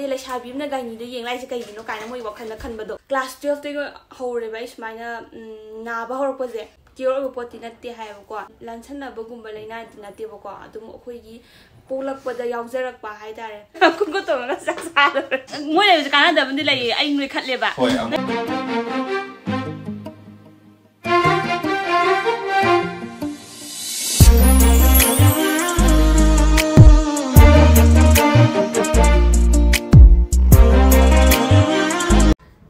leishabimna gaini do yeng lai se kaigino kaina moi wakhana khanbado class 12 te hore bai smaina na ba hor ko je cure poti natte hai ko lanchana bagumba leina natte ko adum khoi gi polak pada yaujarak pa hai dare kun ko to na sa sa moi le kana da bandi lai ai noi khatle ba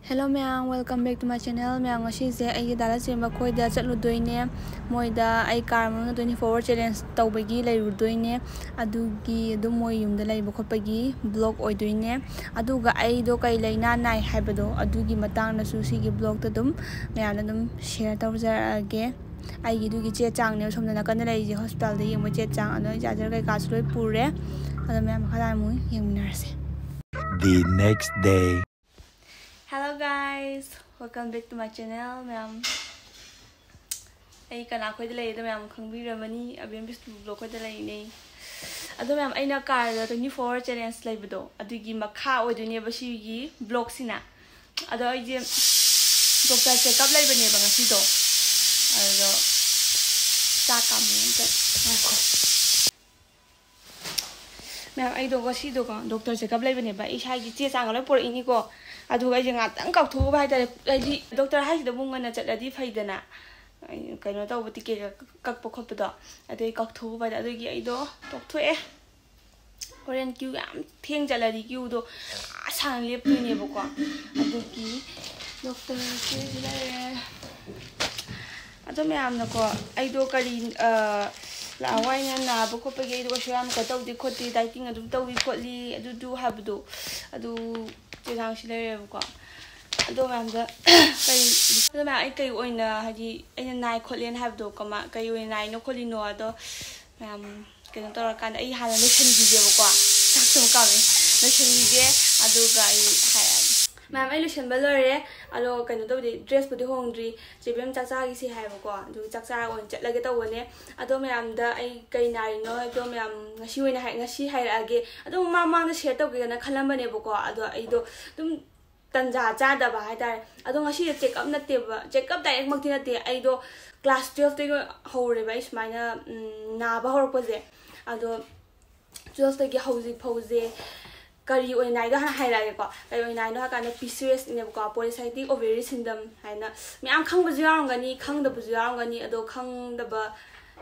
Hello ma'am, welcome back to my channel. Ma'am, ngasi se ai dala semba khoida chatludoine moida ai karma 24 challenge tawbagi leirudoine adugi adu moi yumda leiba khopagi blog oidoine aduga ai do kai leina nai haibado adugi matang na su sigi blog ta dum ma'am na dum share tawjarage ai gi dugi che chang ne somna kan lai ji hospital de yemo che chang ado jajar kai ka sloi pure ado ma'am khala mu yeminarse. The next day. Hello guys, welcome back to my channel. Ma'am, I kana khoida lei da ma'am khangbi ramani abem bis blog khoida lei nei ado ma'am aina car 24 challenge lei bado adugi makha oidune ba si gi blog sina ado ai je doctor check up lei bane ba ngasi do ado ta kam ta ma'am ai do ga si do ga doctor check up lei bane ba isha gi che sang loi por ini ko aduga ai nga tang kau thu ba ta ai doctor hai da bunga na chatadi faidana kaino taw bati ke kak po khot da adai kak thu ba da adugi ai do tok thu e korean queue yam theng jaladi queue do sang lep ni ne ba ko adugi doctor ke jilare ado me am na ko ai do kari la wai na ba ko pe ge do sham ka taw di khoti dieting adu taw wi khotli adu du habdo adu Jang silere ko ado ma'am da kai ado ma ai kai oina haji aina nai kholen habdo kama kai oina nai no kholino ado ma'am keno tor kan ai hala no chhengi je ko tak sum ka me no chhengi je ado ga ai hai ma'am ai lution balore alo keno to di dress pudi hongdri jebem chakcha gi si hai ko du chakcha on chatlage to wone ado ma'am da ai kai nai no ado ma'am ngasi oina hai ngasi hai age ado mama na share to ge na khalam bane ko ado ai do dum tanja cha da ba hai dare ado ngasi check up na te ba check up dai ekmak ti na te ai do class 12 te hore ba ismaina na ba hor ko je ado 12 te ge hauji phauze kari oinai da hai la ko kari oinai no ka na PCOS ne ko polycystic ovary syndrome haina mi am khang bu jarang gani khang da bu jarang gani ado khang da ba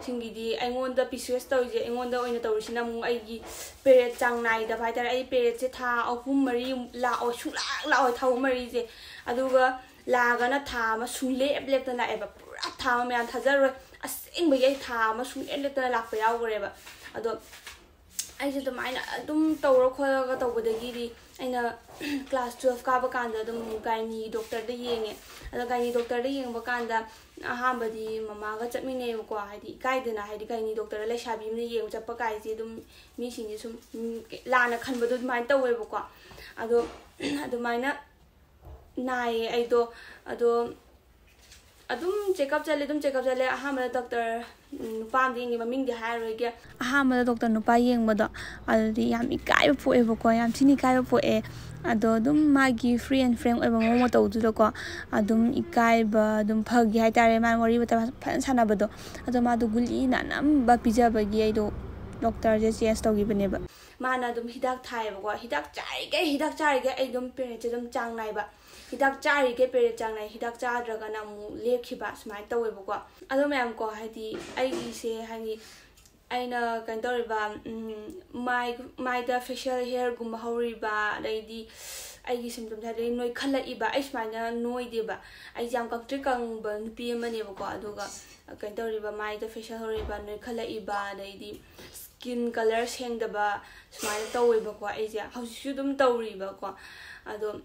singi di aingon da PCOS to je aingon da oina to risina mu ai gi period chang nai da bai ta ai period che tha ahum mari la o shu la o thau mari je aduga la ga na tha ma su lep lep ta na e ba pura tha ma yan thajar asing ba ye tha ma su lep ta la pa yaw gore ba ado ai je dum aina dum tawro khoga tawbadagi di aina class 12 ka ba kan da dum gaini doctor da yenge ada gaini doctor da yeng ba kan da ahamba di mama ga chatmine ko haidi kaidena haidi gaini doctor la shabi mne yeng chappa kai je dum mi sing ji sum lana khanba du mai tawe ba ko ado maina nai ai do ado adum check up chale ahamba doctor nupam ding ni maming di hai roi ge ahamba doctor nupa yeng ba do adi yam ikai ba phoe ba ko yam chini kai ba phoe ado dum magi free and frank oi ba mo to du ko adum ikai ba dum phagi hai tare man wari ba phan sana ba do ado ma do guli na nam ba pija ba gi ai do doctor je change to gi bane ba mana dum hidak thai ba ko hidak chai ge ai dum pere che dum chang nai ba hidak chari ke pere chang nai hidak cha draga na mu lekhi ba smai to we ko ado ma'am ko haidi ai se hani aina kan to ba my the facial hair gum hori ba dai ai gi symptom tha dai noi khala i ba ai smai na noi de ba ai jam ka trikang ba nupi ma ne ba ko ado ga kan to ba my the facial hori ba noi khala i ba dai skin color seng da ba smai to we ba ko ai ja hausi su dum to ri ba ko ado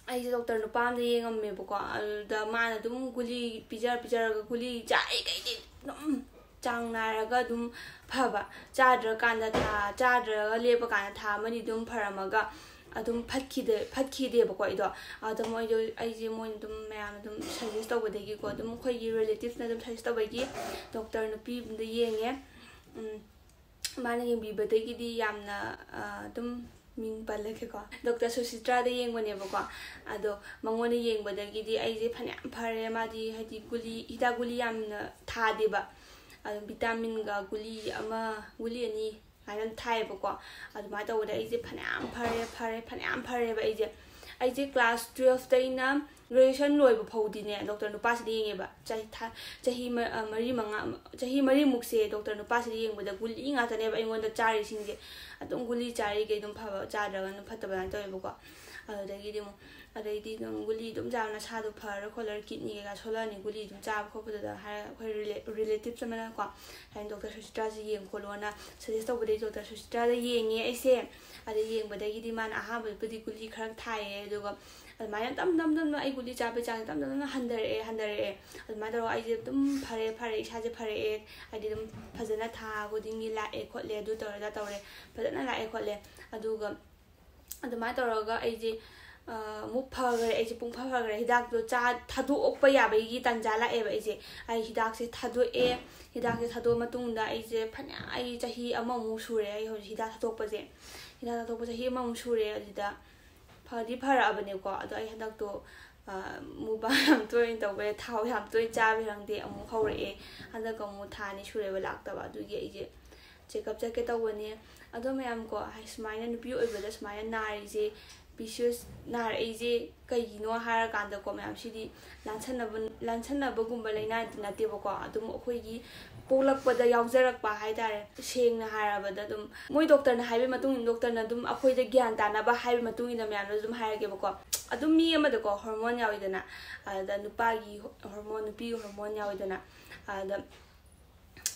ai doctor no pam de yengam me ba ko da mana dum guli pijar ga guli jai kai de chang na ra ga dum pha ba cha dra kan da tha cha dra le ba kan tha mani dum pharama ga adum phatki de ba ko ido adum moi ai je moi dum ma'am dum suggest to ba de gi ko dum khoi gi relatives na dum suggest to ba gi doctor no pi de yenge mana yeng bi ba de gi di yamna dum ꯃꯤꯡ ꯄꯜꯂꯒꯦꯀꯣ doctor ꯁꯨꯁꯤꯇ꯭ꯔꯥꯗ ꯌꯦꯡꯕꯅꯦꯕꯀꯣ ꯑꯗꯣ ꯃꯉꯣꯟꯗ ꯌꯦꯡꯕꯗꯒꯤꯗꯤ ꯑꯩꯁꯦ ꯐꯅꯌꯥꯝ ꯐꯔꯦ ꯃꯥꯗꯤ ꯍꯥꯏꯗꯤ ꯍꯤꯗꯥꯛ ꯒꯨꯂꯤ ꯌꯥꯝꯅ ꯊꯥꯗꯦꯕ ꯑꯗꯨ ꯚꯤꯇꯥꯃꯤꯟꯒ ꯒꯨꯂꯤ ꯑꯅꯤ ꯍꯥꯏꯅ ꯊꯥꯏꯌꯦꯕꯀꯣ ꯑꯗꯨꯃꯥꯏꯅ ꯇꯧꯕꯗ ꯑꯩꯁꯦ ꯐꯅꯌꯥꯝ ꯐꯔꯦꯕ ꯑꯩꯁꯦ ꯀ꯭ꯂꯥꯁ 12ꯇꯩꯅ ꯒ꯭ꯔꯦꯖꯨꯑꯦꯁꯟ ꯂꯣꯏꯕ ꯐꯥꯎꯗꯤꯅꯦ ꯗꯣꯛꯇꯔ ꯅꯨꯄꯥꯁꯤꯗ ꯌꯦꯡꯉꯦꯕ ꯆꯍꯤ ꯃꯔꯤꯃꯨꯛꯁꯦ ꯗꯣꯛꯇꯔ ꯅꯨꯄꯥꯁꯤꯗ ꯌꯦꯡꯕꯗ ꯒꯨꯂꯤ ꯉꯥꯛꯇꯅꯦꯕ ꯑꯩꯉꯣꯟꯗ ꯆꯥꯔꯤꯁꯤꯡꯁꯦ ꯑꯗꯨꯝ ꯒꯨꯂꯤ ꯆꯥꯔꯤꯈꯩ ꯑꯗꯨꯝ ꯐꯕ ꯆꯥꯗ꯭ꯔꯒꯅ ꯐꯠꯇꯕ ꯑꯗꯨꯃꯥꯏꯅ ꯇꯧꯋꯦꯕꯀꯣ ꯑꯗꯩꯗꯤ ꯑꯗꯨꯝ ꯒꯨꯂꯤ ꯑꯗꯨꯝ ꯆꯥꯕ ꯅꯁꯥꯗꯣ ꯐꯔ ꯈꯣꯠꯂꯔ ꯀꯤꯠꯅꯤ ꯀꯩꯀꯥ ꯁꯣꯜꯂꯛꯑꯅꯤ ꯒꯨꯂꯤ ꯑꯗꯨꯝ ꯆꯥꯕ ꯈꯣꯠꯄꯗꯨꯗ ꯍꯥꯏꯔꯒ ꯑꯩꯈꯣꯏ ꯔꯤꯂꯦꯇꯤꯚꯁ ꯑꯃꯅꯀꯣ ꯍꯥꯏꯅ ꯗꯣꯛꯇꯔ ꯁꯨꯁꯤꯇ꯭ꯔꯥꯁꯤ ꯌꯦꯡ ꯈꯣꯠꯂꯣꯅ ꯁꯖꯦꯁ ꯇꯧꯕꯗꯒꯤ ꯗꯣꯛꯇꯔ ꯁꯨꯁꯤꯇ꯭ꯔꯥꯗ ꯌꯦꯡꯉꯦ ꯑꯩꯁꯦ ꯑꯗ ꯌꯦꯡꯕꯗꯒꯤꯗꯤ ꯃꯥꯅ ꯑꯍꯥꯟꯕꯗꯕꯨꯗꯤ ꯒꯨꯂꯤ ꯈꯔ ꯊꯥꯏꯌꯦ ꯑꯗꯨꯒ ꯑꯗꯨꯃꯥꯏꯅ ꯇꯞꯅ ꯑꯩ ꯒꯨꯂꯤ ꯆꯥꯕꯩ ꯆꯥꯡꯁꯦ ꯇꯞꯅ ꯍꯟꯊꯔꯛꯑꯦ ꯑꯗꯨꯃꯥꯏꯅ ꯇꯧꯔꯒ ꯑꯩꯁꯦ ꯑꯗꯨꯝ ꯐꯔꯦ ꯏꯁꯥꯁꯦ ꯐꯔꯛꯑꯦ ꯍꯥꯏꯗꯤ ꯑꯗꯨꯝ ꯐꯖꯅ ꯊꯥ ꯈꯨꯗꯤꯡꯒꯤ ꯂꯥꯛꯑꯦ ꯈꯣꯠꯂꯦ ꯑꯗꯨ ꯇꯧꯔꯦ ꯐꯖꯅ ꯂꯥꯛꯑꯦ ꯈꯣꯠꯂꯦ ꯑꯗꯨꯒ ꯑꯗꯨꯃꯥꯏꯅ ꯇꯧꯔꯒ ꯑꯩꯁꯦ ꯑꯃꯨꯛ ꯐꯈ꯭ꯔꯦ ꯑꯩꯁꯦ ꯄꯨꯡꯐꯈ꯭ꯔꯦ ꯍꯤꯗꯥꯛꯇꯣ ꯊꯥꯗꯣꯛꯄ ꯌꯥꯕꯒꯤ ꯇꯥꯟꯖꯥ ꯂꯥꯛꯑꯦꯕ ꯑꯩ ꯍꯤꯗꯥꯛꯁꯦ ꯊꯥꯗꯣꯛꯑꯦ ꯍꯤꯗꯥꯛꯁꯦ ꯊꯥꯗꯣꯛꯑ ꯃꯇꯨꯡꯗ ꯑꯩꯁꯦ ꯐꯅꯌꯥꯝ ꯑꯩ ꯆꯍꯤ ꯑꯃꯃꯨꯛ ꯁꯨꯔꯦ ꯑꯩ ꯍꯧꯖꯤꯛ ꯍꯤꯗꯥꯛ ꯊꯥꯗꯣꯛꯄ ꯆꯍꯤ ꯑꯃꯃꯨꯛ ꯁꯨꯔꯦ ꯑꯗꯨꯗ ꯐꯔꯛꯑꯕꯅꯦꯀꯣ ꯑꯗꯣ ꯑꯩ ꯍꯟꯗꯛꯇꯣ ꯃꯨꯕꯥ ꯌꯥꯝ ꯇꯣꯏꯅ ꯇꯧꯕ ꯊꯥꯎ ꯌꯥꯝ ꯇꯣꯏꯅ ꯆꯥꯕ ꯈꯪꯗꯦ ꯑꯃꯨꯛ ꯍꯧꯔꯛꯑꯦ ꯍꯟꯗꯛ ꯑꯃꯨꯛ ꯊꯥ 2 ꯁꯨꯔꯦꯕ ꯂꯥꯛꯇꯕ ꯑꯗꯨꯒꯤ ꯑꯩꯁꯦ ꯆꯦꯛꯑꯞ ꯆꯠꯀꯦ ꯇꯧꯕꯅꯦ ꯑꯗꯣ ꯃꯌꯥꯝꯀꯣ ꯁꯨꯃꯥꯏꯅ ꯅꯨꯄꯤ ꯑꯣꯏꯕꯗ ꯁꯨꯃꯥꯏꯅ ꯅꯥꯔꯤꯁꯦ ꯄꯤꯁꯤꯑꯣꯁ ꯅꯥꯔꯛꯏꯁꯦ ꯀꯩꯒꯤꯅꯣ ꯍꯥꯏꯔꯀꯥꯟꯗꯀꯣ ꯃꯌꯥꯝ ꯁꯤꯗꯤ ꯂꯥꯟꯁꯟꯅꯕꯒꯨꯝꯕ ꯂꯩꯅꯥꯗꯤ ꯅꯠꯇꯦꯕꯀꯣ ꯑꯗꯨꯝ ꯑꯩꯈꯣꯏꯒꯤ ꯄꯣꯛꯂꯛꯄꯗ ꯌꯥꯎꯖꯔꯛꯄ ꯍꯥꯏꯇꯥꯔꯦ ꯁꯦꯡꯅ ꯍꯥꯏꯔꯕꯗ ꯑꯗꯨꯝ ꯃꯣꯏ ꯗꯣꯛꯇꯔꯅ ꯍꯥꯏꯕ ꯃꯇꯨꯡ ꯏꯟꯅ ꯗꯣꯛꯇꯔꯅ ꯑꯗꯨꯝ ꯑꯩꯈꯣꯏꯗ ꯒ꯭ꯌꯥꯟ ꯇꯥꯅꯕ ꯍꯥꯏꯕ ꯃꯇꯨꯡ ꯏꯟꯅ ꯃꯌꯥꯝꯅ ꯑꯗꯨꯝ ꯍꯥꯏꯔꯒꯦꯕꯀꯣ ꯑꯗꯨꯝ ꯃꯤ ꯑꯃꯗꯀꯣ ꯍꯣꯔꯃꯣꯟ ꯌꯥꯎꯏꯗꯅ ꯑꯗ ꯅꯨꯄꯥꯒꯤ ꯍꯣꯔꯃꯣꯟ ꯅꯨꯄꯤꯒꯤ ꯍꯣꯔꯃꯣꯟ ꯌꯥꯎꯏꯗꯅ ꯑꯗ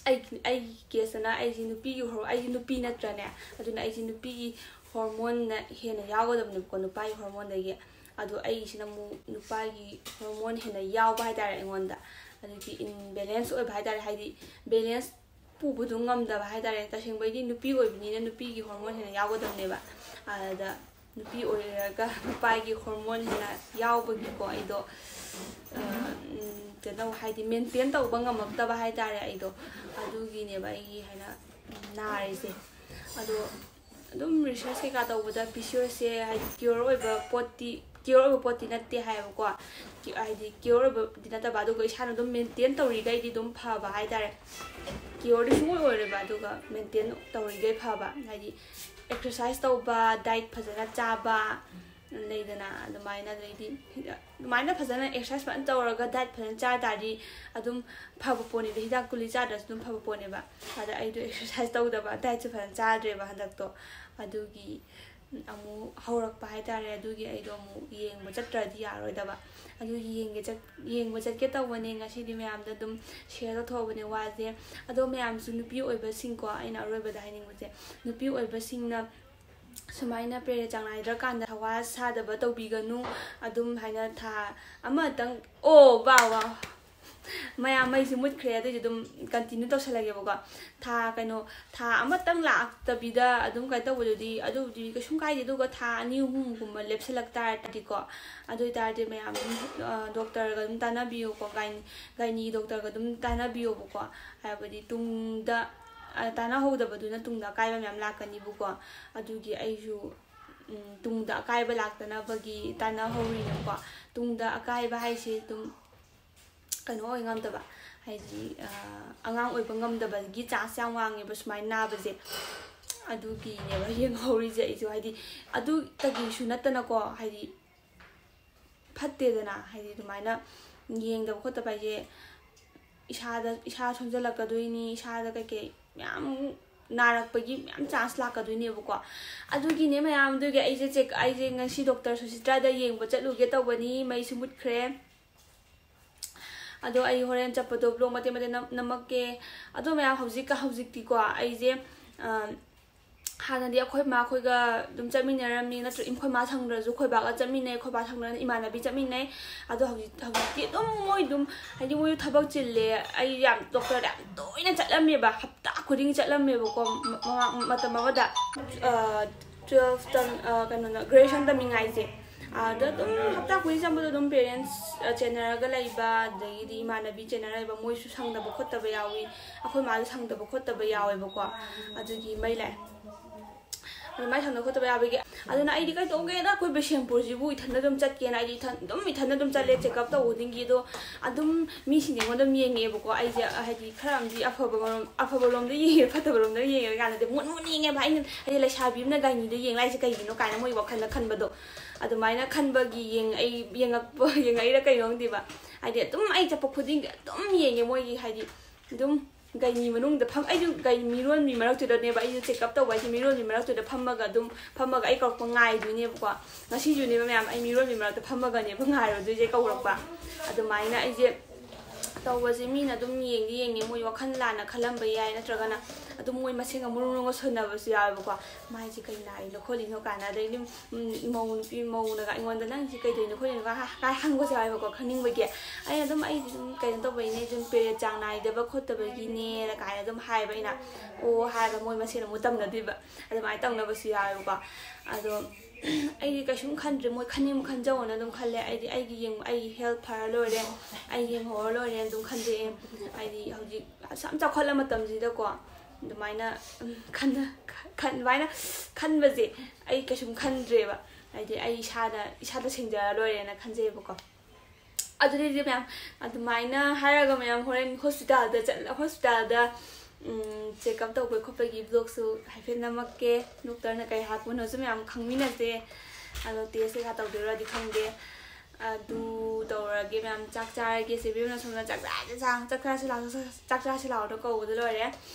ꯑꯩꯒꯤ ꯀꯦꯁꯇꯅ ꯑꯩꯁꯤ ꯅꯨꯄꯤ ꯅꯠꯇ꯭ꯔꯅꯦ ꯑꯗꯨꯅ ꯑꯩꯁꯤ ꯅꯨꯄꯤꯒꯤ ꯍꯣꯔꯃꯣꯟꯅ ꯍꯦꯟꯅ ꯌꯥꯎꯒꯗꯕꯅꯦꯕꯀꯣ ꯅꯨꯄꯥꯒꯤ ꯍꯣꯔꯃꯣꯟꯗꯒꯤ ꯑꯗꯣ ꯑꯩꯁꯤꯅ ꯑꯃꯨꯛ ꯅꯨꯄꯥꯒꯤ ꯍꯣꯔꯃꯣꯟ ꯍꯦꯟꯅ ꯌꯥꯎꯕ ꯍꯥꯏꯇꯥꯔꯦ ꯑꯩꯉꯣꯟꯗ ꯑꯗꯨꯒꯤ ꯏꯟꯕꯦꯂꯦꯟꯁ ꯑꯣꯏꯕ ꯍꯥꯏꯇꯥꯔꯦ ꯍꯥꯏꯗꯤ ꯕꯦꯂꯦꯟꯁ ꯄꯨꯕꯗꯨ ꯉꯝꯗꯕ ꯍꯥꯏꯇꯥꯔꯦ ꯇꯁꯦꯡꯕꯩꯗꯤ ꯅꯨꯄꯤ ꯑꯣꯏꯕꯅꯤꯅ ꯅꯨꯄꯤꯒꯤ ꯍꯣꯔꯃꯣꯟ ꯍꯦꯟꯅ ꯌꯥꯎꯒꯗꯕꯅꯦꯕ ꯑꯗ ꯅꯨꯄꯤ ꯑꯣꯏꯔꯒ ꯅꯨꯄꯥꯒꯤ ꯍꯣꯔꯃꯣꯟ ꯍꯦꯟꯅ ꯌꯥꯎꯕꯒꯤꯀꯣ ꯑꯩꯗꯣ ꯀꯩꯅꯣ ꯍꯥꯏꯗꯤ ꯃꯦꯟꯇꯦꯟ ꯇꯧꯕ ꯉꯝꯃꯛꯇꯕ ꯍꯥꯏꯇꯥꯔꯦ ꯑꯩꯗꯣ ꯑꯗꯨꯒꯤꯅꯦꯕ ꯑꯩꯒꯤ ꯍꯥꯏꯅ ꯅꯥꯔꯤꯁꯦ ꯑꯗꯣ ꯑꯗꯨꯝ ꯔꯤꯁꯔꯁ ꯀꯩꯀꯥ ꯇꯧꯕꯗ ꯄꯤꯁꯤꯑꯣꯁꯁꯦ ꯍꯥꯏꯗꯤ ꯀ꯭ꯌꯣꯔ ꯑꯣꯏꯕ ꯄꯣꯠꯇꯤ ꯅꯠꯇꯦ ꯍꯥꯏꯌꯦꯕꯀꯣ ꯍꯥꯏꯗꯤ ꯀ꯭ꯌꯣꯔ ꯑꯣꯏꯕꯗꯤ ꯅꯠꯇꯕ ꯑꯗꯨꯒ ꯏꯁꯥꯅ ꯑꯗꯨꯝ ꯃꯦꯟꯇꯦꯟ ꯇꯧꯔꯤꯈꯩꯗꯤ ꯑꯗꯨꯝ ꯐꯕ ꯍꯥꯏꯇꯥꯔꯦ ꯀ꯭ꯌꯣꯔꯗꯤ ꯁꯨꯡꯑꯣꯏ ꯑꯣꯏꯔꯣꯏꯕ ꯑꯗꯨꯒ ꯃꯦꯟꯇꯦꯟ ꯇꯧꯔꯤꯈꯩ ꯐꯕ ꯍꯥꯏꯗꯤ ꯑꯦꯛꯁꯔꯁꯥꯏꯁ ꯇꯧꯕ ꯗꯥꯏꯠ ꯐꯖꯅ ꯆꯥꯕ ꯂꯩꯗꯅ ꯑꯗꯨꯃꯥꯏꯅ ꯑꯗꯩꯗꯤ ꯑꯗꯨꯃꯥꯏꯅ ꯐꯖꯅ ꯑꯦꯛꯁꯔꯁꯥꯏꯁ ꯐꯖꯅ ꯇꯧꯔꯒ ꯗꯥꯏꯠꯐꯖꯅ ꯆꯥ ꯇꯥꯔꯗꯤ ꯑꯗꯨꯝ ꯐꯕ ꯄꯣꯠꯅꯦꯕ ꯍꯤꯗꯥꯛ ꯒꯨꯂꯤ ꯆꯥꯗ꯭ꯔꯁꯨ ꯑꯗꯨꯝ ꯐꯕ ꯄꯣꯠꯅꯦꯕ ꯑꯗ ꯑꯩꯗꯣ ꯑꯦꯛꯁꯔꯁꯥꯏꯁ ꯇꯧꯗꯕ ꯗꯥꯏꯠꯁꯨ ꯐꯖꯅ ꯆꯥꯗ꯭ꯔꯦꯕ ꯍꯟꯗꯛꯇꯣ ꯑꯗꯨꯒꯤ ꯑꯃꯨꯛ ꯍꯧꯔꯛꯄ ꯍꯥꯏꯇꯥꯔꯦ ꯑꯗꯨꯒꯤ ꯑꯩꯗꯣ ꯑꯃꯨꯛ ꯌꯦꯡꯕ ꯆꯠꯇ꯭ꯔꯗꯤ ꯌꯥꯔꯣꯏꯗꯕ ꯑꯗꯨꯒꯤ ꯌꯦꯡꯕ ꯆꯠꯀꯦ ꯇꯧꯕꯅꯦ ꯉꯁꯤꯗꯤ ꯃꯌꯥꯝꯗ ꯑꯗꯨꯝ ꯁꯦꯌꯔ ꯇꯧꯊꯣꯛꯑꯕꯅꯦ ꯋꯥꯁꯦ ꯑꯗꯣ ꯃꯌꯥꯝꯁꯨ ꯅꯨꯄꯤ ꯑꯣꯏꯕꯁꯤꯡꯀꯣ ꯑꯩꯅ ꯑꯔꯣꯏꯕꯗ ꯍꯥꯏꯅꯤꯡꯕꯁꯦ ꯅꯨꯄꯤ ꯑꯣꯏꯕꯁꯤꯡꯅ ꯁꯨꯃꯥꯏꯅ ꯄꯦꯔꯦꯗ ꯆꯥꯡ ꯅꯥꯏꯗ꯭ꯔꯀꯥꯟꯗ ꯊꯋꯥ ꯁꯥꯗꯕ ꯇꯧꯕꯤꯒꯅꯨ ꯑꯗꯨꯝ ꯍꯥꯏꯅ ꯊꯥ ꯑꯃꯇꯪ ꯃꯌꯥꯝ ꯃꯩꯁꯨ ꯃꯨꯠꯈ꯭ꯔꯦ ꯑꯗꯨꯏꯁꯨ ꯑꯗꯨꯝ ꯀꯟꯇꯤꯅ꯭ꯌꯨ ꯇꯧꯁꯜꯂꯒꯦꯕꯀꯣ ꯊꯥ ꯑꯃꯇꯪ ꯂꯥꯛꯇꯕꯤꯗ ꯑꯗꯨꯝ ꯀꯩꯅꯣ ꯇꯧꯕꯗꯨꯗꯤ ꯑꯗꯨꯕꯨꯗꯤ ꯀꯩꯁꯨꯝ ꯀꯥꯏꯗꯦ ꯑꯗꯨꯒ ꯊꯥ 2-3 ꯂꯦꯞꯁꯜꯂꯛ ꯇꯥꯔꯗꯤꯀꯣ ꯑꯗꯨ ꯑꯣꯏꯇꯥꯔꯗꯤ ꯃꯌꯥꯝ ꯗꯣꯛꯇꯔꯒ ꯑꯗꯨꯝ ꯇꯥꯟꯅꯕꯤꯌꯨꯀꯣ ꯒꯥꯏꯅꯤ ꯗꯣꯛꯇꯔꯒ ꯑꯗꯨꯝ ꯇꯥꯟꯅꯕꯤꯌꯣꯕꯀꯣ ꯍꯥꯏꯕꯗꯤ ꯇꯨꯡꯗ ꯇꯥꯟꯅꯍꯧꯗꯕꯗꯨꯅ ꯇꯨꯡꯗ ꯑꯀꯥꯏꯕ ꯃꯌꯥꯝ ꯂꯥꯛꯀꯅꯤꯕꯀꯣ ꯑꯗꯨꯒꯤ ꯑꯩꯁꯨ ꯇꯨꯡꯗ ꯑꯀꯥꯏꯕ ꯂꯥꯛꯇꯅꯕꯒꯤ ꯇꯥꯟꯅꯍꯧꯔꯤꯅꯦꯕꯀꯣ ꯇꯨꯡꯗ ꯑꯀꯥꯏꯕ ꯍꯥꯏꯁꯦ ꯑꯗꯨꯝ ꯀꯩꯅꯣ ꯑꯣꯏ ꯉꯝꯗꯕ ꯍꯥꯏꯗꯤ ꯑꯉꯥꯡ ꯑꯣꯏꯕ ꯉꯝꯗꯕꯒꯤ ꯆꯥꯟꯁ ꯌꯥꯝ ꯋꯥꯡꯉꯦꯕ ꯁꯨꯃꯥꯏꯅ ꯅꯥꯕꯁꯦ ꯑꯗꯨꯒꯤꯅꯦꯕ ꯌꯦꯡꯍꯧꯔꯤꯁꯦ ꯑꯩꯁꯨ ꯍꯥꯏꯗꯤ ꯑꯗꯨꯇꯒꯤꯁꯨ ꯅꯠꯇꯅꯀꯣ ꯍꯥꯏꯗꯤ ꯐꯠꯇꯦꯗꯅ ꯍꯥꯏꯗꯤ ꯑꯗꯨꯃꯥꯏꯅ ꯌꯦꯡꯗꯕ ꯈꯣꯠꯇꯕ ꯍꯥꯏꯁꯦ ꯏꯁꯥ ꯁꯣꯟꯖꯜꯂꯛꯀꯗꯣꯏꯅꯤ ꯏꯁꯥꯗ ꯀꯩꯀꯩ ꯃꯌꯥꯝ ꯅꯥꯔꯛꯄꯒꯤ ꯃꯌꯥꯝ ꯆꯥꯟꯁ ꯂꯥꯛꯀꯗꯣꯏꯅꯦꯕꯀꯣ ꯑꯗꯨꯒꯤꯅꯦ ꯃꯌꯥꯝꯗꯨꯒꯤ ꯑꯩꯁꯦ ꯉꯁꯤ ꯗꯣꯛꯇꯔ ꯁꯨꯁꯤꯇ꯭ꯔꯥꯗ ꯌꯦꯡꯕ ꯆꯠꯂꯨꯒꯦ ꯇꯧꯕꯅꯤ ꯃꯩꯁꯨ ꯃꯨꯠꯈ꯭ꯔꯦ ꯑꯗꯣ ꯑꯩ ꯍꯣꯔꯦꯟ ꯆꯠꯄꯗꯣ ꯕ꯭ꯂꯣꯛ ꯃꯇꯦꯛ ꯅꯝꯃꯛꯀꯦ ꯑꯗꯣ ꯃꯌꯥꯝ ꯍꯧꯖꯤꯛꯇꯤꯀꯣ ꯑꯩꯁꯦ ꯍꯥꯟꯅꯗꯤ ꯑꯩꯈꯣꯏ ꯃꯥꯈꯣꯏꯒ ꯑꯗꯨꯝ ꯆꯠꯃꯤꯟꯅꯔꯝꯃꯤ ꯅꯠꯇ꯭ꯔꯒ ꯑꯩꯈꯣꯏ ꯃꯥ ꯁꯪꯗ꯭ꯔꯁꯨ ꯑꯩꯈꯣꯏ ꯕꯥꯒ ꯆꯠꯃꯤꯟꯅꯩ ꯑꯩꯈꯣꯏ ꯕꯥ ꯁꯪꯗ꯭ꯔꯒꯅ ꯏꯃꯥꯟꯅꯕꯤ ꯆꯠꯃꯤꯟꯅꯩ ꯑꯗꯣ ꯍꯧꯖꯤꯛꯇꯤ ꯑꯗꯨꯝ ꯃꯣꯏ ꯑꯗꯨم ꯍꯥꯏꯗꯤ ꯃꯣꯏꯁꯨ ꯊꯕꯛ ꯆꯤꯜꯂꯦ ꯑꯩ ꯌꯥꯝ ꯗꯣꯛꯇꯔꯗ ꯌꯥꯝ ꯇꯣꯏꯅ ꯆꯠꯂꯝꯃꯦꯕ ꯍꯞꯇꯥ ꯈꯨꯗꯤꯡꯒꯤ ꯆꯠꯂꯝꯃꯦꯕꯀꯣ ꯃꯇꯝ ꯑꯃꯗ 12 ꯒ꯭ꯔꯦꯖꯨꯑꯦꯁꯟ ꯇꯝꯃꯤꯉꯥꯏꯁꯦ ꯑꯗ ꯑꯗꯨꯝ ꯍꯞꯇꯥ ꯈꯨꯗꯤꯡ ꯆꯪꯕꯗꯣ ꯑꯗꯨꯝ ꯄꯦꯔꯦꯟꯁ ꯆꯦꯟꯅꯔꯒ ꯂꯩꯕ ꯑꯗꯒꯤꯗꯤ ꯏꯃꯥꯟꯅꯕꯤ ꯆꯦꯟꯅꯔꯒ ꯂꯩꯕ ꯃꯣꯏꯁꯨ ꯁꯪꯗꯕ ꯈꯣꯠꯇꯕ ꯌꯥꯎꯏ ꯑꯩꯈꯣꯏ ꯃꯥꯁꯨ ꯁꯪꯗꯕ ꯈꯣꯠꯇꯕ ꯌꯥꯎꯋꯦꯕꯀꯣ ꯑꯗꯨꯒꯤ ꯃꯩ ꯂꯥꯛꯑꯦ ꯑꯗꯨꯃꯥꯏꯅ ꯊꯝꯅ ꯈꯣꯠꯇꯕ ꯌꯥꯕꯒꯤ ꯑꯗꯨꯅ ꯑꯩꯗꯤ ꯀꯩ ꯇꯧꯒꯦꯅ ꯑꯩꯈꯣꯏ ꯕꯤꯁꯦꯝꯄꯨꯔꯁꯤꯕꯨ ꯏꯊꯟꯗ ꯑꯗꯨꯝ ꯆꯠꯀꯦꯅ ꯑꯩꯗꯤ ꯏꯊꯟꯗ ꯑꯗꯨꯝ ꯆꯠꯂꯦ ꯆꯦꯛꯑꯞ ꯇꯧꯕ ꯈꯨꯗꯤꯡꯒꯤ ꯑꯗꯣ ꯑꯗꯨꯝ ꯃꯤꯁꯤꯡ ꯑꯩꯉꯣꯟꯗ ꯑꯗꯨꯝ ꯌꯦꯡꯉꯦꯕꯀꯣ ꯑꯩꯁꯦ ꯍꯥꯏꯗꯤ ꯈꯔ ꯑꯃꯗꯤ ꯑꯐꯕ ꯔꯣꯝꯗ ꯌꯦꯡꯉꯦ ꯐꯠꯇꯕ ꯔꯣꯝꯗ ꯌꯦꯡꯉꯦ ꯀꯥꯟꯗꯗꯤ ꯃꯨꯟ ꯌꯦꯡꯉꯦꯕ ꯑꯩꯅ ꯍꯥꯏꯗꯤ ꯂꯩꯁꯥꯕꯤ ꯑꯃꯅ ꯒꯥꯏꯅꯤꯗ ꯌꯦꯡꯂꯛꯏꯁꯦ ꯀꯩꯒꯤꯅꯣ ꯀꯥꯏꯅ ꯃꯣꯏ ꯋꯥꯈꯜꯗ ꯈꯟꯕꯗꯣ ꯑꯗꯨꯃꯥꯏꯅ ꯈꯟꯕꯒꯤ ꯌꯦꯡꯉꯛꯏꯔ ꯀꯩꯅꯣ ꯈꯪꯗꯦꯕ ꯍꯥꯏꯗꯤ ꯑꯗꯨꯝ ꯑꯩ ꯆꯠꯄ ꯈꯨꯗꯤꯡꯒꯤ ꯑꯗꯨꯝ ꯌꯦꯡꯉꯦ ꯃꯣꯏꯒꯤ ꯍꯥꯏꯗꯤ ꯑꯗꯨꯝ ꯒꯥꯏꯅꯤ ꯃꯅꯨꯡꯗ ꯑꯩꯁꯨ ꯃꯤꯔꯣꯟꯕꯤ ꯃꯔꯛꯇꯨꯗꯅꯦꯕ ꯑꯩꯁꯨ ꯆꯦꯛꯑꯞ ꯇꯧꯕ ꯍꯥꯏꯁꯦ ꯃꯤꯔꯣꯟꯕꯤ ꯃꯔꯛꯇꯨꯗ ꯐꯝꯃꯒ ꯑꯩ ꯀꯧꯔꯛꯄ ꯉꯥꯏꯗꯣꯏꯅꯦꯕꯀꯣ ꯉꯁꯤꯁꯨꯅꯦꯕ ꯃꯌꯥꯝ ꯑꯩ ꯃꯤꯔꯣꯟꯕꯤ ꯃꯔꯛꯇ ꯐꯝꯃꯒꯅꯦꯕ ꯉꯥꯏꯔꯣꯏꯗꯣꯏꯁꯦ ꯀꯧꯔꯛꯄ ꯑꯗꯨꯃꯥꯏꯅ ꯑꯩꯁꯦ ꯇꯧꯕꯁꯦ ꯃꯤꯅ ꯑꯗꯨꯝ ꯌꯦꯡꯉꯦ ꯃꯣꯏ ꯋꯥꯈꯜ ꯂꯥꯟꯅ ꯈꯜꯂꯝꯕ ꯌꯥꯏ ꯅꯠꯇ꯭ꯔꯒꯅ ꯑꯗꯨꯝ ꯃꯣꯏ ꯃꯁꯦꯟꯒ ꯃꯔꯨ ꯁꯣꯟꯅꯕꯁꯨ ꯌꯥꯎꯋꯦꯕꯀꯣ ꯃꯥꯏꯁꯦ ꯀꯩ ꯅꯥꯔꯤꯅꯣ ꯈꯣꯠꯂꯤꯅꯣ ꯀꯥꯏꯅ ꯑꯗꯩ ꯃꯧꯅꯒ ꯑꯩꯉꯣꯟꯗ ꯅꯪꯁꯤ ꯀꯩꯗꯧꯔꯤꯅꯣ ꯈꯣꯠꯂꯤꯅꯣ ꯀꯥꯏ ꯍꯪꯕꯁꯨ ꯌꯥꯎꯋꯦꯕꯀꯣ ꯈꯪꯅꯤꯡꯕꯒꯤ ꯑꯩꯅ ꯑꯗꯨꯝ ꯑꯩꯗꯤ ꯑꯗꯨꯝ ꯀꯩꯅꯣ ꯇꯧꯕꯩꯅꯦ ꯑꯗꯨꯝ ꯄꯦꯔꯦꯠ ꯆꯥꯡ ꯅꯥꯏꯗꯕ ꯈꯣꯠꯇꯕꯒꯤꯅꯦ ꯀꯥꯏꯅ ꯑꯗꯨꯝ ꯍꯥꯏꯕ ꯑꯩꯅ ꯑꯣ ꯍꯥꯏꯔꯒ ꯃꯣꯏ ꯃꯁꯦꯟ ꯑꯃꯨꯛ ꯇꯝꯅꯗꯣꯏꯕ ꯑꯗꯨꯃꯥꯏꯅ ꯇꯧꯅꯕꯁꯨ ꯌꯥꯎꯋꯦꯕꯀꯣ ꯑꯗꯣ ꯑꯩꯗꯤ ꯀꯩꯁꯨꯝ ꯈꯟꯗ꯭ꯔꯦ ꯃꯣꯏ ꯈꯟꯖꯧꯅ ꯑꯗꯨꯝ ꯈꯜꯂꯦ ꯑꯩꯗꯤ ꯑꯩꯒꯤ ꯍꯦꯜꯊ ꯐꯔ ꯂꯣꯏꯔꯦ ꯑꯩ ꯌꯦꯡꯍꯧꯔ ꯂꯣꯏꯔꯦ ꯑꯗꯨꯝ ꯈꯟꯖꯩꯑꯦ ꯍꯥꯏꯗꯤ ꯍꯧꯖꯤꯛ ꯌꯥꯝ ꯆꯥꯎꯈꯠꯂ ꯃꯇꯝꯁꯤꯗꯀꯣ ꯑꯗꯨꯃꯥꯏꯅ ꯈꯟꯕꯁꯦ ꯑꯩ ꯀꯩꯁꯨꯝ ꯈꯟꯗ꯭ꯔꯦꯕ ꯍꯥꯏꯗꯤ ꯑꯩ ꯏꯁꯥꯗ ꯁꯦꯡꯖꯔ ꯂꯣꯏꯔꯦꯅ ꯈꯟꯖꯩꯑꯕꯀꯣ ꯑꯗꯨꯗꯤ ꯃꯌꯥꯝ ꯑꯗꯨꯃꯥꯏꯅ ꯍꯥꯏꯔꯒ ꯃꯌꯥꯝ ꯍꯣꯔꯦꯟ ꯍꯣꯁꯄꯤꯇꯥꯜꯗ ꯆꯦꯛꯑꯞ ꯇꯧꯕ ꯈꯣꯠꯄꯒꯤ ꯕ꯭ꯂꯣꯛꯁꯨ ꯍꯥꯏꯐꯦꯠ ꯅꯝꯃꯛꯀꯦ ꯗꯣꯛꯇꯔꯅ ꯀꯩ ꯍꯥꯞꯄꯅꯣꯁꯨ ꯃꯌꯥꯝ ꯈꯪꯃꯤꯟꯅꯁꯦ ꯑꯗꯣ ꯇꯦꯁ ꯀꯩꯀꯥ ꯇꯧꯗꯣꯏꯔꯗꯤ ꯈꯪꯗꯦ ꯑꯗꯨ ꯇꯧꯔꯒꯦ ꯃꯌꯥꯝ ꯆꯥꯛ ꯆꯥꯔꯒꯦ ꯆꯦꯕꯤꯌꯨꯅ ꯁꯣꯝꯗ ꯆꯥꯛ ꯆꯥꯔꯁꯤ ꯂꯥꯎꯗ ꯀꯧꯕꯗ ꯂꯣꯏꯔꯦ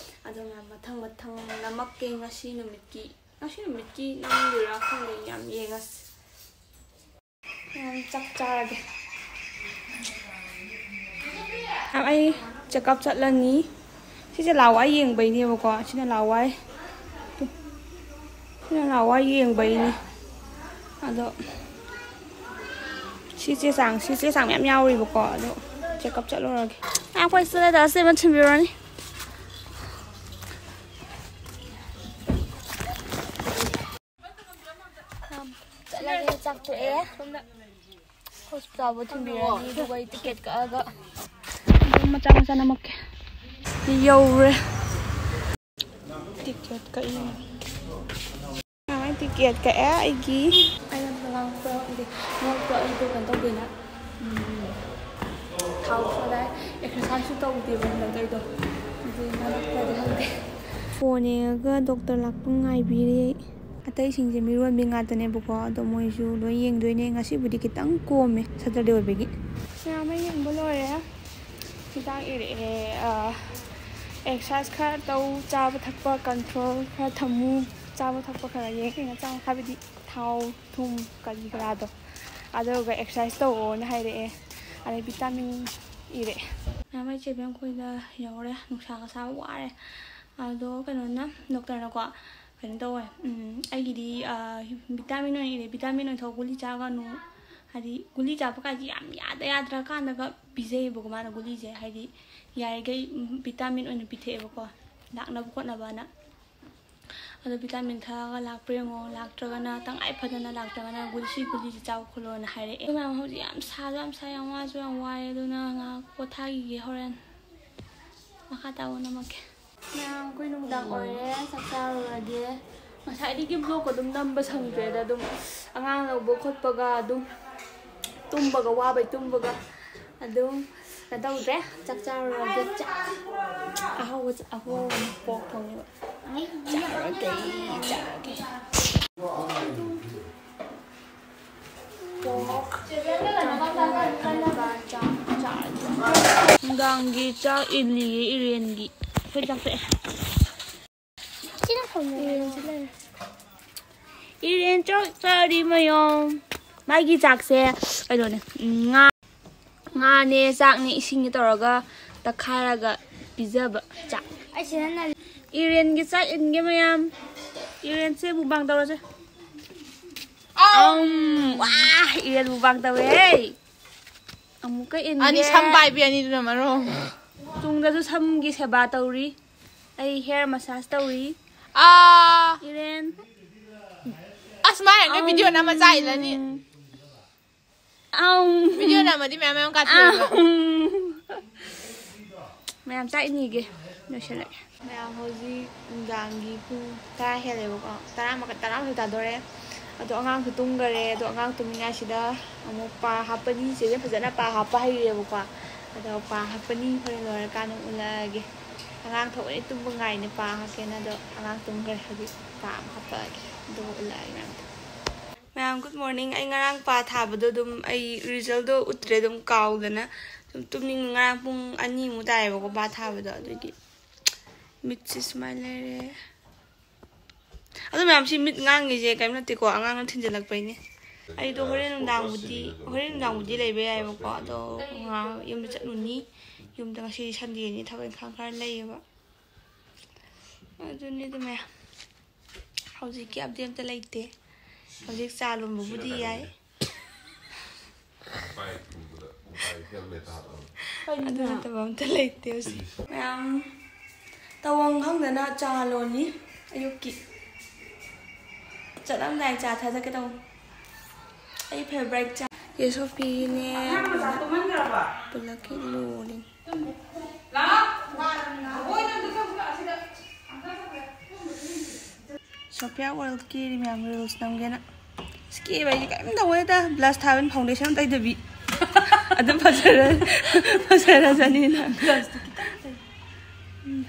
ꯑꯗꯣ ꯃꯌꯥꯝ ꯃꯊꯪ ꯅꯝꯃꯛꯀꯦ ꯉꯁꯤ ꯅꯨꯃꯤꯠꯀꯤ ꯅꯝꯗꯣꯏꯔꯥ ꯈꯪꯗꯦ ꯌꯥꯝ ꯌꯦꯡꯉꯁꯤ ꯆꯥꯛ ꯆꯥꯔꯒꯦ ꯑꯩ ꯆꯦꯛꯑꯞ ꯆꯠꯂꯅꯤ ꯁꯤꯁꯦ ꯂꯥꯋꯥꯏ ꯌꯦꯡꯕꯩꯅꯦꯕꯀꯣ ꯁꯤꯅ ꯂꯥꯋꯥꯏ ꯌꯦꯡꯕꯩꯅꯦ ꯑꯗꯣ ꯁꯤ ꯆꯦ ꯆꯥꯡ ꯃꯌꯥꯝ ꯌꯥꯎꯔꯤꯕꯀꯣ ꯑꯗꯣ ꯆꯦꯛꯑꯞ ꯆꯠꯂꯨꯔꯒꯦ ꯑꯩꯈꯣꯏ ꯁꯤꯗ ꯑꯁꯦꯝꯕ ꯊꯤꯟꯕꯤꯔꯣꯅꯤ ꯆꯠꯂꯒꯦ ꯆꯥꯛ ꯇꯣꯛꯑꯦ ꯍꯣꯁꯄꯤꯇꯥꯜꯕꯨ ꯊꯤꯟꯕꯤꯔꯅꯤ ꯑꯗꯨꯒ ꯑꯩ ꯇꯤꯀꯦꯠ ꯀꯛꯑꯒ ꯑꯗꯨꯝ ꯃꯆꯥ ꯅꯝꯃꯛꯀꯦ ꯌꯧꯔꯦ ꯇꯤꯀꯦꯠ ꯀꯛꯑꯦ ꯑꯩꯒꯤ ꯑꯩꯅ ꯉꯥꯡꯉꯛꯄ ꯑꯩꯗꯣ ꯀꯩꯅꯣ ꯇꯧꯗꯦꯅ ꯊꯥꯎ ꯁꯣꯗꯥꯏ ꯑꯦꯛꯁꯔꯁꯥꯏꯖꯁꯨ ꯇꯧꯗꯦꯕ ꯍꯟꯗꯛꯇꯩꯗꯣ ꯑꯗꯨꯒꯤ ꯉꯥꯡꯉꯛꯄꯗꯤ ꯈꯪꯗꯦ ꯐꯣꯟ ꯌꯦꯡꯉꯒ ꯗꯣꯛꯇꯔ ꯂꯥꯛꯄ ꯉꯥꯏꯕꯤꯔꯦ ꯑꯇꯩꯁꯤꯡꯁꯦ ꯃꯤꯔꯣꯟꯕꯤ ꯉꯥꯛꯇꯅꯦꯕꯀꯣ ꯑꯗꯣ ꯃꯣꯏꯁꯨ ꯂꯣꯏ ꯌꯦꯡꯗꯣꯏꯅꯦ ꯉꯁꯤꯕꯨꯗꯤ ꯈꯤꯇꯪ ꯀꯣꯝꯃꯦ ꯁꯇꯔꯗꯦ ꯑꯣꯏꯕꯒꯤ ꯃꯌꯥꯝ ꯌꯦꯡꯕ ꯂꯣꯏꯔꯦ ꯍꯤꯗꯥꯛ ꯏꯔꯛꯑꯦ ꯑꯦꯛꯁꯔꯁꯥꯏꯖ ꯈꯔ ꯇꯧ ꯆꯥꯕ ꯊꯛꯄ ꯀꯟꯇ꯭ꯔꯣꯜ ꯈꯔ ꯊꯝꯃꯨ ꯆꯥꯕ ꯊꯛꯄ ꯈꯔ ꯌꯦꯡꯉ ꯆꯥꯎ ꯍꯥꯏꯕꯗꯤ ꯊꯥꯎ ꯊꯨꯝ ꯀꯔꯤ ꯀꯔꯥꯗꯣ ꯑꯗꯨꯒ ꯑꯦꯛꯁꯔꯁꯥꯏꯖ ꯇꯧꯑꯣꯅ ꯍꯥꯏꯔꯛꯑꯦ ꯑꯗꯩ ꯚꯤꯇꯥꯃꯤꯟ ꯏꯔꯛꯑꯦ ꯃꯌꯥꯝ ꯑꯩ ꯆꯦꯕꯦꯝ ꯈꯣꯏꯗ ꯌꯧꯔꯦ ꯅꯨꯡꯁꯥꯒ ꯁꯥꯕ ꯋꯥꯔꯦ ꯑꯗꯣ ꯀꯩꯅꯣꯅ ꯗꯣꯛꯇꯔꯅꯀꯣ ꯀꯩꯅꯣ ꯇꯧꯋꯦ ꯑꯩꯒꯤꯗꯤ ꯚꯤꯇꯥꯃꯤꯟ ꯑꯣꯏꯅ ꯏꯔꯦ ꯚꯤꯇꯥꯃꯤꯟ ꯑꯣꯏꯅ ꯊꯧ ꯒꯨꯂꯤ ꯆꯥꯒꯅꯨ ꯍꯥꯏꯗꯤ ꯒꯨꯂꯤ ꯆꯥꯕ ꯀꯥꯏꯁꯦ ꯌꯥꯝ ꯌꯥꯗ꯭ꯔꯀꯥꯟꯗꯒ ꯄꯤꯖꯩꯌꯦꯕꯀꯣ ꯃꯥꯅ ꯒꯨꯂꯤꯁꯦ ꯍꯥꯏꯗꯤ ꯌꯥꯔꯤꯈꯩ ꯚꯤꯇꯥꯃꯤꯟ ꯑꯣꯏꯅ ꯄꯤꯊꯛꯑꯦꯕꯀꯣ ꯂꯥꯛꯅꯕ ꯈꯣꯠꯅꯕꯅ ꯑꯗꯣ ꯚꯤꯇꯥꯃꯤꯟ ꯊꯛꯑꯒ ꯂꯥꯛꯄ꯭ꯔꯥ ꯌꯦꯡꯉꯣ ꯂꯥꯛꯇ꯭ꯔꯒꯅ ꯇꯉꯥꯏ ꯐꯗꯅ ꯂꯥꯛꯇ꯭ꯔꯒꯅ ꯒꯨꯂꯤꯁꯦ ꯆꯥꯎ ꯈꯣꯠꯂꯣꯅ ꯍꯥꯏꯔꯛꯑꯦ ꯑꯗꯨ ꯃꯌꯥꯝ ꯍꯧꯖꯤꯛ ꯌꯥꯝ ꯁꯥꯏ ꯌꯥꯝ ꯋꯥꯁꯨ ꯌꯥꯝ ꯋꯥꯏꯑꯦ ꯑꯗꯨꯅ ꯉꯥꯏꯍꯥꯛ ꯄꯣꯊꯥꯈꯤꯒꯦ ꯍꯣꯔꯦꯟ ꯃꯈꯥ ꯇꯥꯕ ꯅꯝꯃꯛꯀꯦ ꯃꯌꯥꯝ ꯑꯩꯈꯣꯏ ꯅꯨꯡꯗꯥꯡ ꯑꯣꯏꯔꯦ ꯆꯥꯛ ꯆꯥꯔꯨꯔꯒꯦ ꯉꯁꯥꯏꯗꯒꯤ ꯕ꯭ꯂꯣꯛꯀ ꯑꯗꯨꯝ ꯅꯝꯕ ꯁꯪꯗ꯭ꯔꯦꯗ ꯑꯗꯨꯝ ꯑꯉꯥꯡ ꯂꯧꯕ ꯈꯣꯠꯄꯒ ꯑꯗꯨꯝ ꯇꯨꯝꯕꯒ ꯋꯥꯕꯩ ꯇꯨꯝꯕꯒ ꯑꯗꯨꯝ ꯀꯩꯅꯣ ꯇꯧꯗ꯭ꯔꯦ ꯆꯥꯛ ꯆꯥꯔꯨꯔꯒꯦ ꯑꯍꯥꯎꯕ ꯄꯣꯛ ꯊꯣꯡꯉꯦꯕ ꯆꯥꯔꯒꯦ ꯅꯨꯡꯗꯥꯡꯒꯤ ꯆꯥꯛ ꯏꯜꯂꯤꯌꯦ ꯏꯔꯦꯟꯒꯤ ꯑꯩꯈꯣꯏ ꯆꯥꯛ ꯇꯣꯛꯑꯦ 이ren 쪽짜리 모형 마기 작세 아이도네 ngane 짝네 이싱이 떨어가 딱하라가 비자바 짝 아시나 이ren 기 짝 인게 모양 이ren 세 무방 떨어져 와 이ren 무방 떨어해 아무까 인게 아니 삼바이비 아니더라 말로 중다도 삼기 세바 떨리 아이 헤어 마사지 떨리 이ren asma cái video nào mà chạy là đi video nào mà đi mẹ em cắt mẹ em chạy nhỉ kì loishalake mayam hoji ndangi pung 10 helebako 10 tadore ado angang su tungare ado angang tuminga sida amuk pa hapani se fazana pa hapa hayrebako ado pa hapani hore lor kan ulage angang thoi tumba ngai ne pa hakena do angang tungare hoji pa hapage do ulage mayam good morning ai ngarang pa thabado dum ai result do utre dum kaudana tumning ngarang pung ani mu daibako pa thabado adugi mitsi smile ado mayam si mit ngangi je kaim nate ko angang thinjalak paine ai do horen dang budi leibe ai bako ado nga yum chatnuni yum da si sunday ni thabai khang khar leiba aduni de me hauji ki update ta leite hauji salon budi ai aduna ta bam ta leite si mayam tawang khang da na chalon ni ayuki chadam nai cha tha ja ke tau ai favorite cha ye sophie ne pulaki lo ni Sophia world ki mayam rules namgena ski bai ka im dawe da blush thawen foundation tai debi adum phasara janina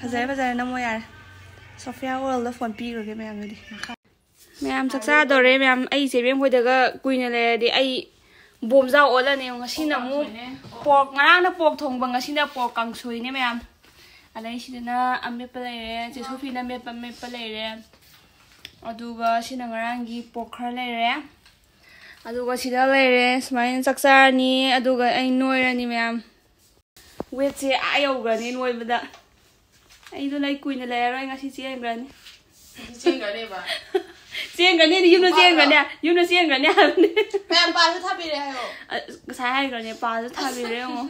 phasara na mo yar Sophia world da phone pi ro ke mayam di mayam saksa dore mayam ai sebeng hoi daga kuina le di ai bom jaw ola ne ngasi na mu pork ngarang na pork thong bang ngasi na pork kang soi ne mayam alai sidana amme pale re je Sophie na me pale re aduga sina ngarang gi pork khar le re aduga sida le re smain saksa ni aduga ai noirani mayam weight se ayo grani noi bada ai do lai kuina le roi ngasi che grani Chingane ba. Chingane ni yumna chingane Mayam pa sa thabi re hayo. Sai hai grani pa sa thabi re ngo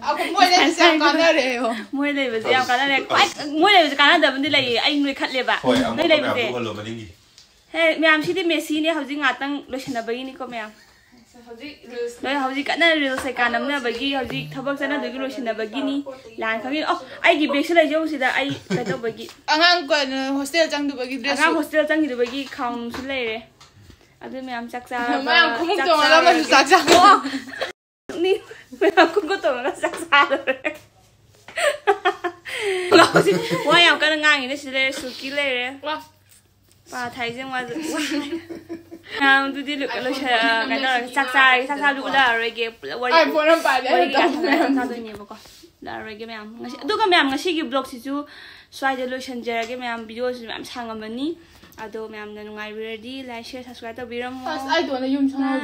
Ako moi le sam kana re yo. moi le ba yam kana le moi le kana da bandi lai ai noi khat le ba nei le ba te he mayam si di Messi ne hauji ngatang loisana bagi ni ko mayam hauji kana real sai kana namna bagi hauji thabak sana dogi loisana bagi ni lan khami oh ai gi base lai jau sida ai ka to bagi Angang ko hostel jang du bagi dress. angang hostel jang gi bagi khang su lai re adu mayam chakcha Mayam khumuk to la ma chakcha ni mayam khumuk to la chakcha re Losi wa yam kana ngang ni sile suki lai re pa thai jeng wa du di lu sha ka da chakcha lu la re ge Ai phone pa le ta do ni bako la re ge mayam ngasi du ka mayam ngasi gi blog si ju swai de lotion jera ge mayam video si mayam sangam ni ado mayam na ngai ready like share subscribe to biram Ai do na yum chang